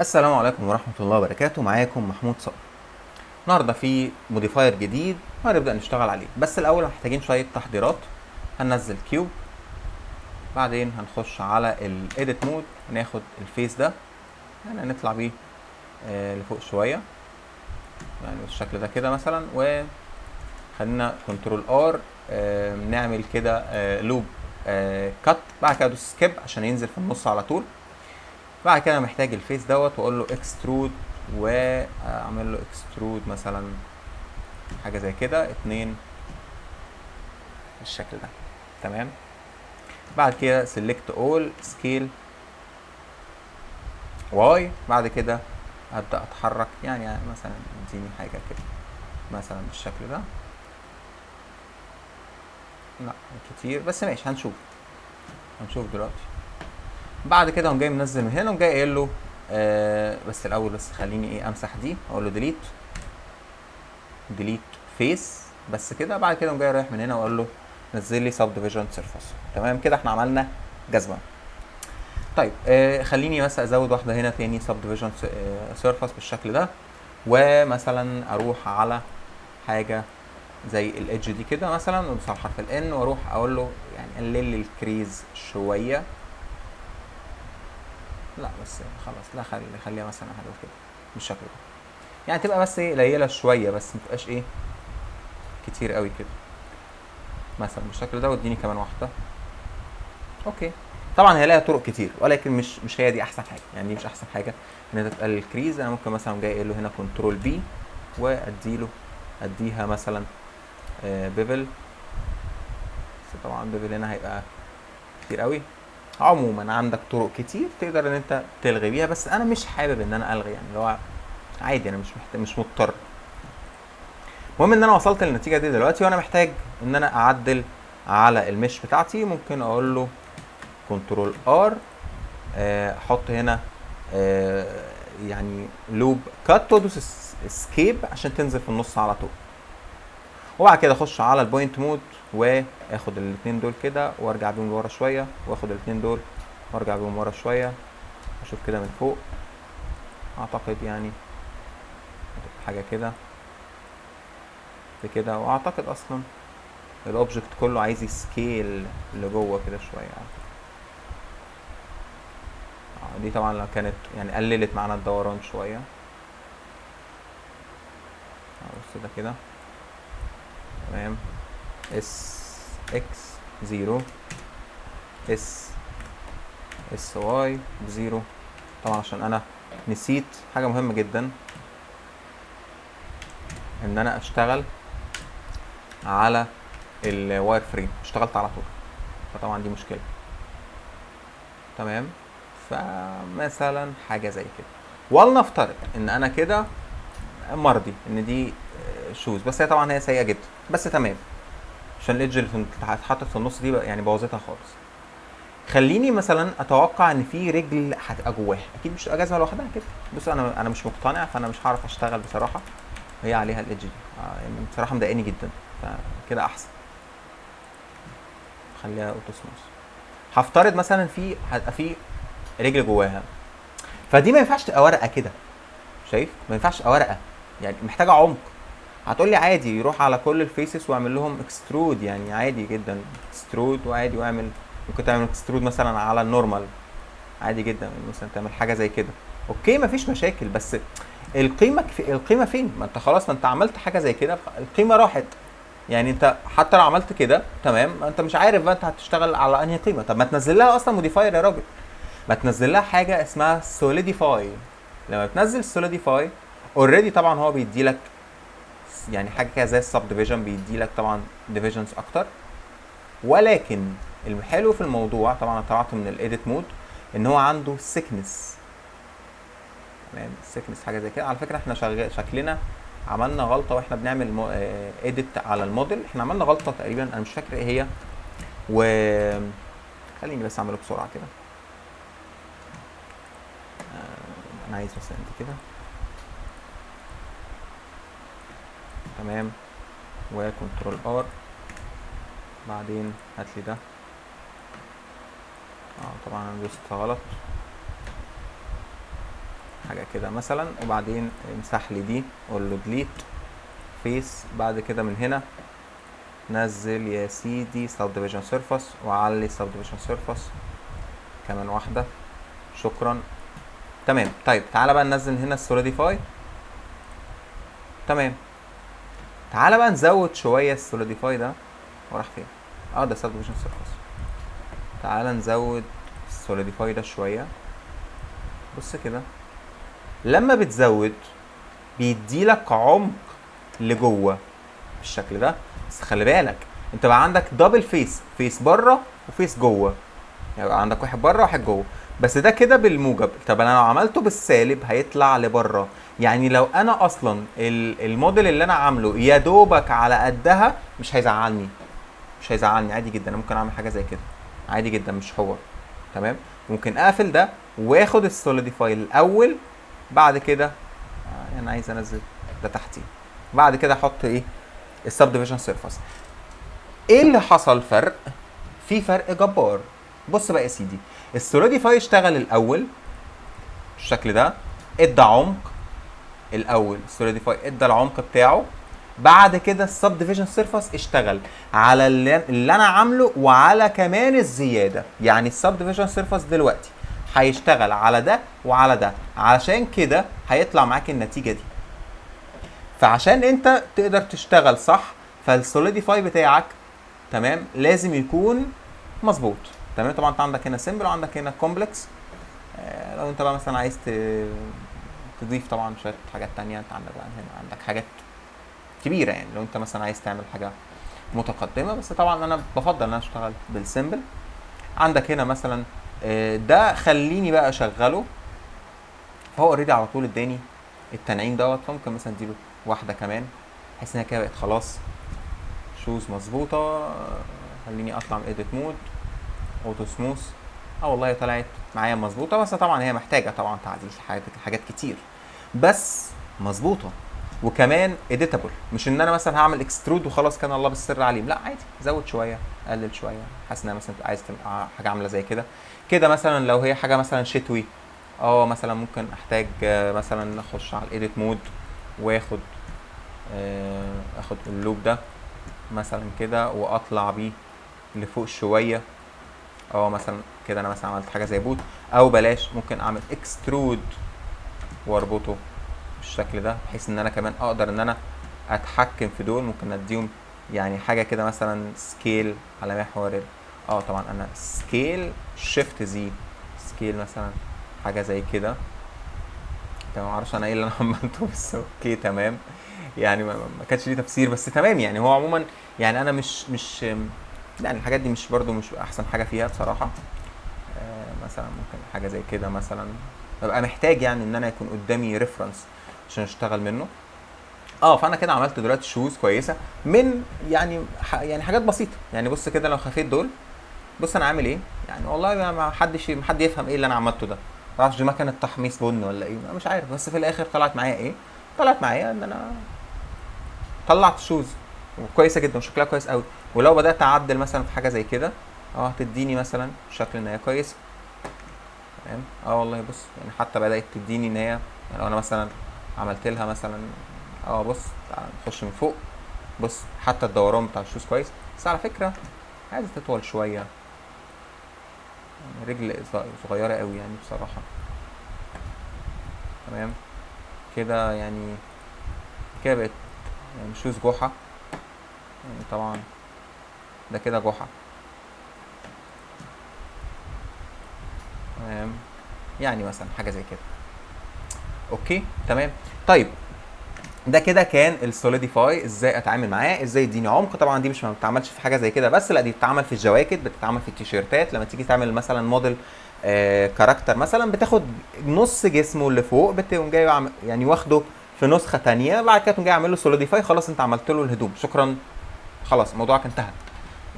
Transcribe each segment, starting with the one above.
السلام عليكم ورحمة الله وبركاته. معاكم محمود صقر. النهاردة في موديفاير جديد وهنبدأ نشتغل عليه، بس الأول محتاجين شوية تحضيرات. هننزل كيوب، بعدين هنخش على الايديت مود، هناخد الفيس ده يعني نطلع بيه لفوق شوية، يعني بالشكل ده كده مثلا، وخلينا كنترول ار نعمل كده لوب كات، بعد كده ادوس سكيب عشان ينزل في النص على طول. بعد كده محتاج الفيس دوت واقول له اكسترود، واعمل له اكسترود مثلا حاجه زي كده 2 بالشكل ده. تمام. بعد كده سيلكت اول سكيل واي، بعد كده هبدا اتحرك يعني مثلا اديني حاجه كده مثلا بالشكل ده. لا كتير بس ماشي، هنشوف دلوقتي. بعد كده قوم جاي منزل من هنا، قوم جاي قايل له بس الاول بس خليني امسح دي، اقول له ديليت فيس بس كده. بعد كده قوم جاي رايح من هنا واقول له نزل لي سب ديفيجن سيرفيس. تمام كده احنا عملنا جزمه. طيب خليني مثلا ازود واحده هنا تاني سب ديفيجن سيرفيس بالشكل ده، ومثلا اروح على حاجه زي الايدج دي كده مثلا، وادوس على حرف الان واروح اقول له يعني قلل لي الكريز شويه. لا بس خلاص، لا خليها مثلا حاجه كده بالشكل ده، يعني تبقى بس ايه قليله شويه، بس ما تبقاش ايه كتير قوي كده مثلا بالشكل ده. واديني كمان واحده. اوكي. طبعا هي لها طرق كتير، ولكن مش هي دي احسن حاجه، يعني دي مش احسن حاجه ان انت تقلل الكريز. انا ممكن مثلا جاي قايل له هنا كنترول بي، اديها مثلا بيفل، بس طبعا بيفل هنا هيبقى كتير قوي. عموما عندك طرق كتير تقدر ان انت تلغي بيها، بس انا مش حابب ان انا الغي، يعني اللي هو عادي، انا مش مضطر. المهم ان انا وصلت للنتيجه دي دلوقتي، وانا محتاج ان انا اعدل على المش بتاعتي. ممكن اقول له كنترول ار، احط هنا يعني لوب كات، وادوس اسكيب عشان تنزل في النص على طول. وبعد كده اخش على البوينت مود، واخد الاثنين دول كده وارجع بيهم لورا شويه، واخد الاثنين دول وارجع بيهم ورا شويه، اشوف كده من فوق. اعتقد يعني حاجه كده كده، واعتقد اصلا الاوبجكت كله عايز يسكيل لجوه كده شويه. دي طبعا لو كانت يعني قللت معانا الدوران شويه. بص ده كده تمام. اس اكس 0، اس واي بزيرو. طبعا عشان انا نسيت حاجه مهمه جدا، ان انا اشتغل على الواير فريم، اشتغلت على طول، فطبعا دي مشكله. تمام. فمثلا حاجه زي كده، ولنفترض ان انا كده مرضي ان دي شوز، بس هي طبعا هي سيئه جدا، بس تمام عشان الايدج اللي اتحطت في النص دي يعني بوظتها خالص. خليني مثلا اتوقع ان في رجل هتبقى جواها، اكيد مش تبقى جزمه لوحدها كده. بص انا مش مقتنع، فانا مش هعرف اشتغل بصراحه هي عليها الايدج دي، يعني بصراحه مضايقاني جدا، فكده احسن خليها اوتو سموث. هفترض مثلا هتبقى في رجل جواها، فدي ما ينفعش تبقى ورقه كده، شايف؟ ما ينفعش تبقى ورقه، يعني محتاجه عمق. هتقول لي عادي يروح على كل الفيسز واعمل لهم اكسترود، يعني عادي جدا اكسترود، وعادي واعمل، ممكن تعمل اكسترود مثلا على النورمال عادي جدا، مثلا تعمل حاجه زي كده، اوكي مفيش مشاكل. بس القيمه فين؟ ما انت خلاص، ما انت عملت حاجه زي كده، القيمه راحت. يعني انت حتى لو عملت كده تمام، ما انت مش عارف بقى انت هتشتغل على انهي قيمه. طب ما تنزل لها اصلا موديفاير يا راجل، ما تنزل لها حاجه اسمها سوليديفاي. لما تنزل سوليديفاي اوريدي طبعا هو بيدي لك يعني حاجه كده زي السب ديفيجن، بيدي لك طبعا ديفيجنز اكتر. ولكن الحلو في الموضوع، طبعا انا طلعت من الايديت مود، ان هو عنده سيكنس. تمام، السيكنس حاجه زي كده. على فكره احنا شكلنا عملنا غلطه واحنا بنعمل ايديت على الموديل، احنا عملنا غلطه تقريبا، انا مش فاكر ايه هي. و خليني بس اعمله بسرعه كده. انا عايز بس انت كده تمام، وكنترول ار، بعدين هات لي ده. طبعا انا دوست غلط، حاجه كده مثلا، وبعدين امسح لي دي، قول له ديليت فيس. بعد كده من هنا نزل يا سيدي سبديفيجن سيرفس، وعلي سبديفيجن سيرفس كمان واحده. شكرا. تمام. طيب تعالى بقى ننزل هنا السوليديفاي. تمام. تعالى بقى نزود شويه السوليديفاي ده. وراح فين؟ ده سبديفيجن سيرفس. تعالى نزود السوليديفاي ده شويه. بص كده، لما بتزود بيديلك عمق لجوه بالشكل ده. بس خلي بالك انت بقى عندك دبل فيس بره وفيس جوه، يعني بقى عندك واحد بره وواحد جوه. بس ده كده بالموجب. طب انا لو عملته بالسالب هيطلع لبره. يعني لو انا اصلا الموديل اللي انا عامله يا دوبك على قدها مش هيزعلني، عادي جدا. انا ممكن اعمل حاجه زي كده عادي جدا، مش حوار. تمام. ممكن اقفل ده واخد السوليديفاي الاول، بعد كده انا عايز انزل ده تحتيه، بعد كده احط ايه؟ السبديفيجن سيرفس. ايه اللي حصل؟ في فرق جبار. بص بقى يا سيدي، السوليديفاي اشتغل الاول بالشكل ده، ادى عمق الاول. السوليديفاي ادى العمق بتاعه، بعد كده السبديفيجن سيرفس اشتغل على اللي انا عامله وعلى كمان الزياده. يعني السبديفيجن سيرفس دلوقتي هيشتغل على ده وعلى ده، عشان كده هيطلع معاك النتيجه دي. فعشان انت تقدر تشتغل صح، فالسوليديفاي بتاعك تمام لازم يكون مظبوط. تمام. طبعا انت عندك هنا سيمبل وعندك هنا كومبلكس. لو انت بقى مثلا عايز تضيف طبعا شويه حاجات تانية، انت عندك بقى هنا عندك حاجات كبيره. يعني لو انت مثلا عايز تعمل حاجه متقدمه، بس طبعا انا بفضل ان انا اشتغل بالسيمبل. عندك هنا مثلا ده خليني بقى اشغله، فهو اوريدي على طول اداني التنعيم دوت. فممكن مثلا اديله واحده كمان بحيث انها كده بقت خلاص شوز مظبوطه. خليني اطلع من ايديت مود، اوتو سموث. والله طلعت معايا مظبوطه، بس طبعا هي محتاجه طبعا تعديل حاجات كتير، بس مظبوطه. وكمان اديتابل، مش ان انا مثلا هعمل اكسترود وخلاص كان الله بالسر عليم. لا عادي، زود شويه قلل شويه، حاسس ان مثلا عايز حاجه عامله زي كده مثلا. لو هي حاجه مثلا شتوي، مثلا ممكن احتاج مثلا اخش على الايديت مود واخد اخد اللوب ده مثلا كده واطلع بيه لفوق شويه. مثلا كده انا مثلا عملت حاجه زي بوت، او بلاش ممكن اعمل اكسترود واربطه بالشكل ده، بحيث ان انا كمان اقدر ان انا اتحكم في دول. ممكن اديهم يعني حاجه كده مثلا سكيل على محور طبعا انا سكيل شيفت زي سكيل مثلا، حاجه زي كده. تمام. معرفش انا ايه اللي انا عملته، بس اوكي تمام. يعني ما كانش ليه تفسير، بس تمام. يعني هو عموما يعني انا مش يعني الحاجات دي مش برضو مش احسن حاجه فيها بصراحه. مثلا ممكن حاجه زي كده مثلا ببقى محتاج يعني ان انا يكون قدامي ريفرنس عشان اشتغل منه. فانا كده عملت دلوقتي شوز كويسه من يعني حاجات بسيطه. يعني بص كده لو خفيت دول، بص انا عامل ايه. يعني والله ما حد يفهم ايه اللي انا عملته ده. ما اعرفش دي مكنه تحميص بن ولا ايه، مش عارف. بس في الاخر طلعت معايا ايه؟ طلعت معايا ان انا طلعت شوز كويسه جدا وشكلها كويس قوي. ولو بدات اعدل مثلا في حاجه زي كده هتديني مثلا شكل ان هي كويسه. تمام. والله بص يعني حتى بدات تديني ان هي، يعني لو انا مثلا عملت لها مثلا بص تعال نخش من فوق. بص حتى الدوران بتاع الشوز كويس. بس على فكره عايزه تطول شويه، يعني رجل صغيره قوي يعني بصراحه. تمام كده. يعني كده بقت يعني شوز جحا. يعني طبعا ده كده جحا. تمام. يعني مثلا حاجه زي كده. اوكي تمام. طيب ده كده كان السوليديفاي، ازاي اتعامل معاه، ازاي يديني عمق. طبعا دي مش ما بتتعملش في حاجه زي كده بس، لا دي بتتعمل في الجواكت، بتتعمل في التيشيرتات. لما تيجي تعمل مثلا موديل كاركتر مثلا، بتاخد نص جسمه اللي فوق بتقوم جاي يعني واخده في نسخه ثانيه، بعد كده تقوم جاي عامل له سوليديفاي. خلاص انت عملت له الهدوم، شكرا، خلاص موضوعك انتهى.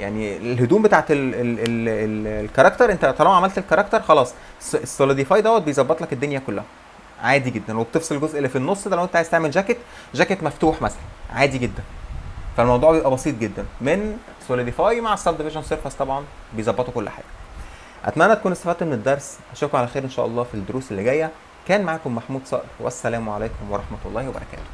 يعني الهدوم بتاعت الكاركتر، انت طالما عملت الكاركتر خلاص، السوليديفاي دوت بيظبط لك الدنيا كلها عادي جدا. وبتفصل الجزء اللي في النص ده لو انت عايز تعمل جاكيت مفتوح مثلا عادي جدا. فالموضوع بيبقى بسيط جدا من سوليديفاي مع السبديفيجن سيرفس، طبعا بيظبطوا كل حاجه. اتمنى تكونوا استفدتوا من الدرس. اشوفكم على خير ان شاء الله في الدروس اللي جايه. كان معكم محمود صقر، والسلام عليكم ورحمه الله وبركاته.